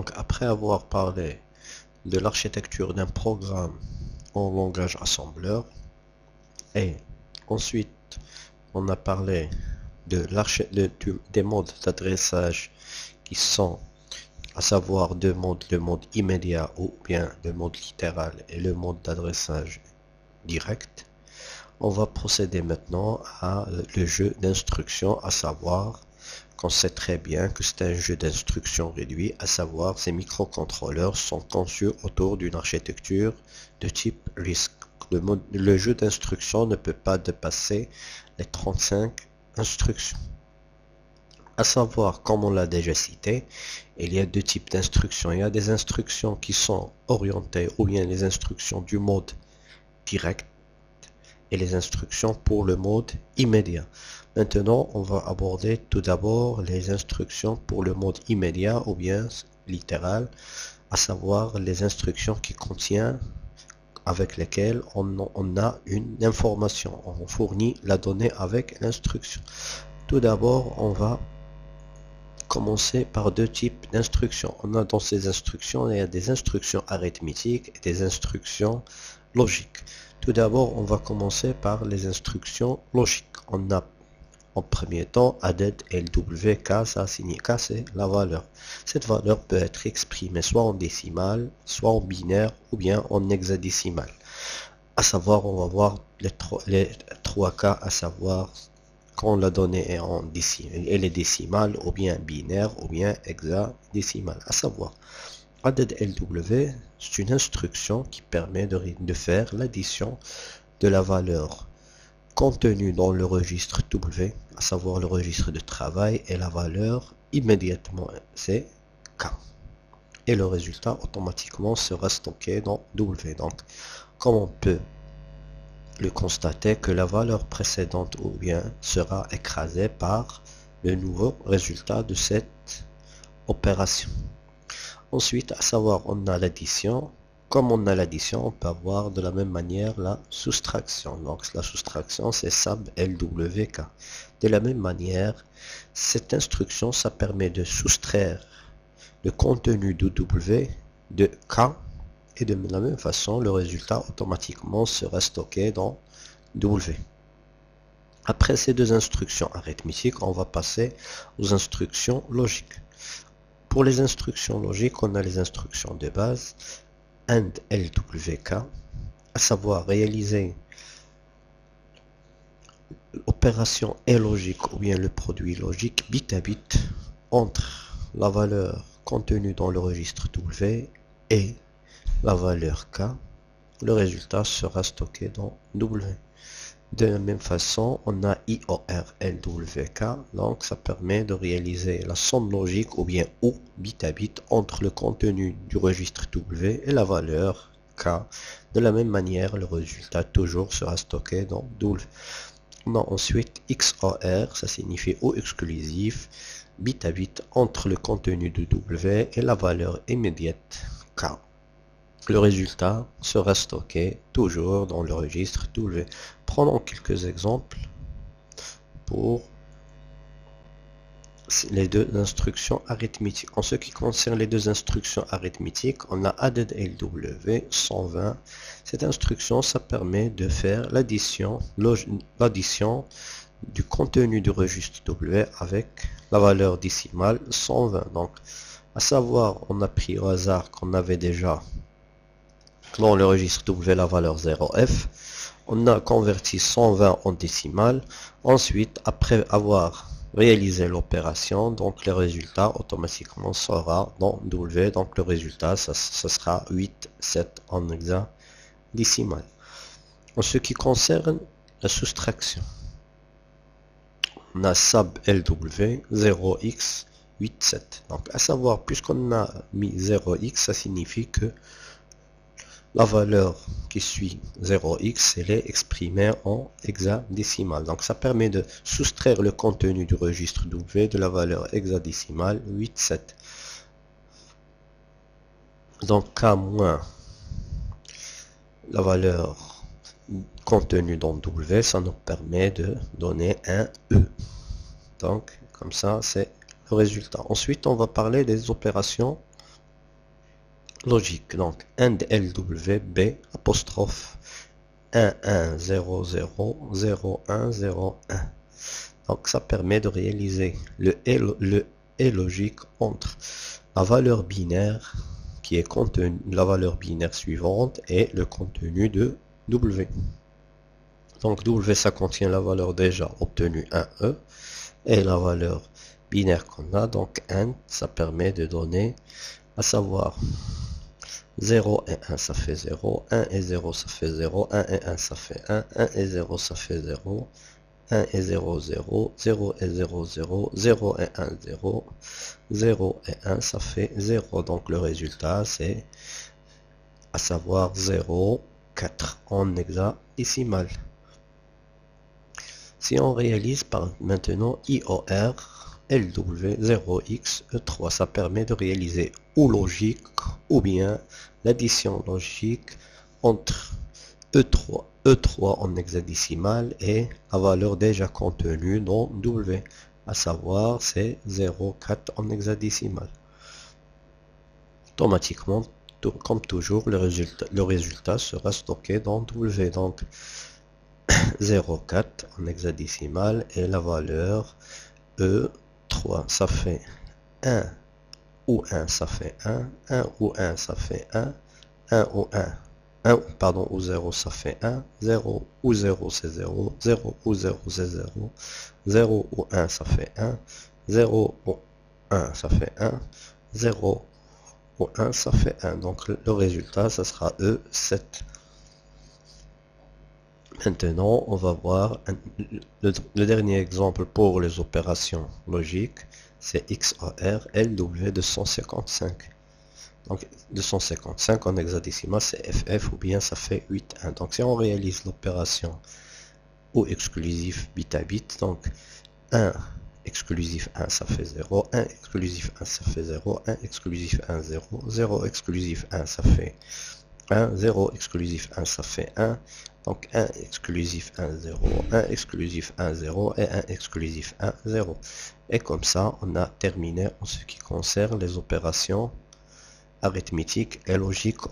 Donc, après avoir parlé de l'architecture d'un programme en langage assembleur, et ensuite on a parlé des modes d'adressage qui sont, à savoir deux modes, le mode immédiat ou bien le mode littéral et le mode d'adressage direct. On va procéder maintenant à le jeu d'instruction, à savoir qu'on sait très bien que c'est un jeu d'instruction réduit, à savoir ces microcontrôleurs sont conçus autour d'une architecture de type RISC. Le jeu d'instruction ne peut pas dépasser les 35 instructions. À savoir, comme on l'a déjà cité, il y a deux types d'instructions. Il y a des instructions qui sont orientées, ou bien les instructions du mode direct, et les instructions pour le mode immédiat. Maintenant, on va aborder tout d'abord les instructions pour le mode immédiat ou bien littéral, à savoir les instructions qui contiennent avec lesquelles on a une information. On fournit la donnée avec l'instruction. Tout d'abord, on va commencer par deux types d'instructions. On a dans ces instructions, il y a des instructions arithmétiques et des instructions logiques. Tout d'abord, on va commencer par les instructions logiques. On a en premier temps added LWK, ça signifie K, c'est la valeur. Cette valeur peut être exprimée soit en décimale, soit en binaire ou bien en hexadécimal. À savoir, on va voir les trois cas, à savoir quand la donnée est en décimale, elle est décimale ou bien binaire ou bien hexadécimale. À savoir, added LW, c'est une instruction qui permet de faire l'addition de la valeur contenue dans le registre W, à savoir le registre de travail, et la valeur immédiatement c'est K. Et le résultat automatiquement sera stocké dans W. Donc, comme on peut le constater que la valeur précédente ou bien sera écrasée par le nouveau résultat de cette opération. Ensuite, à savoir, on a l'addition. Comme on a l'addition, on peut avoir de la même manière la soustraction. Donc la soustraction, c'est sub LWK. De la même manière, cette instruction, ça permet de soustraire le contenu de W de K. Et de la même façon, le résultat automatiquement sera stocké dans W. Après ces deux instructions arithmétiques, on va passer aux instructions logiques. Pour les instructions logiques, on a les instructions de base, AND LWK, à savoir réaliser l'opération est logique ou bien le produit logique bit à bit entre la valeur contenue dans le registre W et la valeur K. Le résultat sera stocké dans W. De la même façon, on a IOR-LWK, donc ça permet de réaliser la somme logique ou bien OU bit à bit entre le contenu du registre W et la valeur K. De la même manière, le résultat toujours sera stocké dans W. On a ensuite XOR, ça signifie OU exclusif, bit à bit entre le contenu de W et la valeur immédiate K. Le résultat sera stocké toujours dans le registre W. Prenons quelques exemples pour les deux instructions arithmétiques. En ce qui concerne les deux instructions arithmétiques, on a added LW 120. Cette instruction, ça permet de faire l'addition du contenu du registre W avec la valeur décimale 120. Donc, à savoir, on a pris au hasard qu'on avait déjà dans le registre W la valeur 0F. On a converti 120 en décimale. Ensuite, après avoir réalisé l'opération, donc le résultat automatiquement sera dans W. Donc le résultat, ça sera 8, 7 en hexadécimal. En ce qui concerne la soustraction, on a sub LW 0x 8, 7. Donc à savoir, puisqu'on a mis 0x, ça signifie que la valeur qui suit 0x, elle est exprimée en hexadécimal. Donc ça permet de soustraire le contenu du registre W de la valeur hexadécimale 8, 7. Donc K moins la valeur contenue dans W, ça nous permet de donner un E. Donc comme ça, c'est le résultat. Ensuite, on va parler des opérations logique. Donc, end LWB apostrophe 1 1 0 0 0 1 0 1. Donc, ça permet de réaliser le et logique entre la valeur binaire qui est contenu, la valeur binaire suivante et le contenu de W. Donc W, ça contient la valeur déjà obtenue 1E et la valeur binaire qu'on a, donc int, ça permet de donner, à savoir 0 et 1 ça fait 0, 1 et 0 ça fait 0, 1 et 1 ça fait 1, 1 et 0 ça fait 0, 1 et 0, 0, 0 et 0, 0, 0 et 1, 0, 0 et 1 ça fait 0. Donc le résultat c'est à savoir 0, 4 en hexadécimal. Si on réalise par maintenant IOR LW0X3, ça permet de réaliser ou logique ou bien l'addition logique entre E3 en hexadécimal et la valeur déjà contenue dans W, à savoir c'est 0,4 en hexadécimal. Automatiquement, comme toujours, le résultat sera stocké dans W. Donc 0,4 en hexadécimal et la valeur E3, ça fait 1 ou 1, ça fait 1, 1 ou 1, ça fait 1, 1 ou 1, pardon, ou 0, ça fait 1, 0 ou 0, c'est 0, 0 ou 0, c'est 0, 0 ou 1, ça fait 1, 0 ou 1, ça fait 1, 0 ou 1, ça fait 1. Donc le résultat, ça sera E7. Maintenant, on va voir le dernier exemple pour les opérations logiques, c'est XOR LW255. Donc 255 en hexadécimal, c'est FF ou bien ça fait 8,1. Donc si on réalise l'opération ou exclusif bit à bit, donc 1 exclusif 1 ça fait 0, 1 exclusif 1 ça fait 0, 1 exclusif 1 0, 0 exclusif 1 ça fait 1, 0 exclusif 1 ça fait 1, donc 1 exclusif 1 0, 1 exclusif 1 0 et 1 exclusif 1 0. Et comme ça on a terminé en ce qui concerne les opérations arithmétiques et logiques